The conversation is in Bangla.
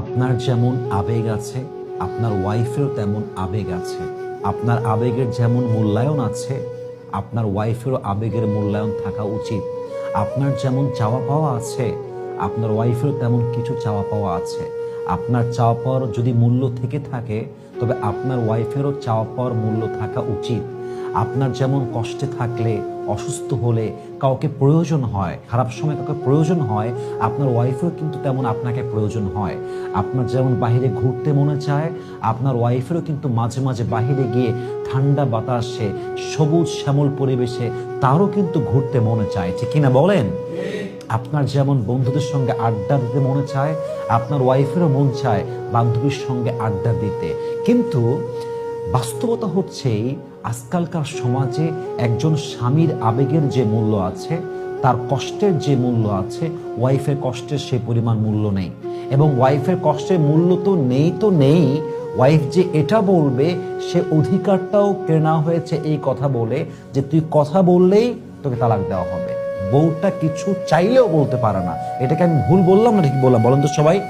আপনার যেমন আবেগ আছে, আপনার ওয়াইফেরও তেমন আবেগ আছে। আপনার আবেগের যেমন মূল্যায়ন আছে, আপনার ওয়াইফেরও আবেগের মূল্যায়ন থাকা উচিত। আপনার যেমন চাওয়া পাওয়া আছে, আপনার ওয়াইফেরও তেমন কিছু চাওয়া পাওয়া আছে। আপনার চাওয়া পাওয়ার যদি মূল্য থেকে থাকে, তবে আপনার ওয়াইফেরও চাওয়া পাওয়ার মূল্য থাকা উচিত। আপনার যেমন কষ্টে থাকলে, অসুস্থ হলে কাউকে প্রয়োজন হয়, খারাপ সময় কাউকে প্রয়োজন হয়, আপনার ওয়াইফেরও কিন্তু তেমন আপনাকে প্রয়োজন হয়। আপনার যেমন বাহিরে ঘুরতে মনে চায়, আপনার ওয়াইফেরও কিন্তু মাঝে মাঝে বাহিরে গিয়ে ঠান্ডা বাতাসে, সবুজ শ্যামল পরিবেশে তারও কিন্তু ঘুরতে মনে চায়, ঠিক কিনা বলেন? আপনার যেমন বন্ধুদের সঙ্গে আড্ডা দিতে মনে চায়, আপনার ওয়াইফেরও মন চায় বান্ধবীর সঙ্গে আড্ডা দিতে। কিন্তু বাস্তবতা হচ্ছে আজকালকার সমাজে একজন স্বামীর আবেগের যে মূল্য আছে, তার কষ্টের যে মূল্য আছে, ওয়াইফের কষ্টের সেই পরিমাণ মূল্য নেই। এবং ওয়াইফের কষ্টের মূল্য তো নেই, ওয়াইফ যে এটা বলবে সে অধিকারটাও কেনা হয়েছে এই কথা বলে যে তুই কথা বললেই তোকে তালাক দেওয়া হবে। বউটা কিছু চাইলেও বলতে পারে না। এটাকে আমি ভুল বললাম না ঠিক বললাম? বলেন তো সবাই।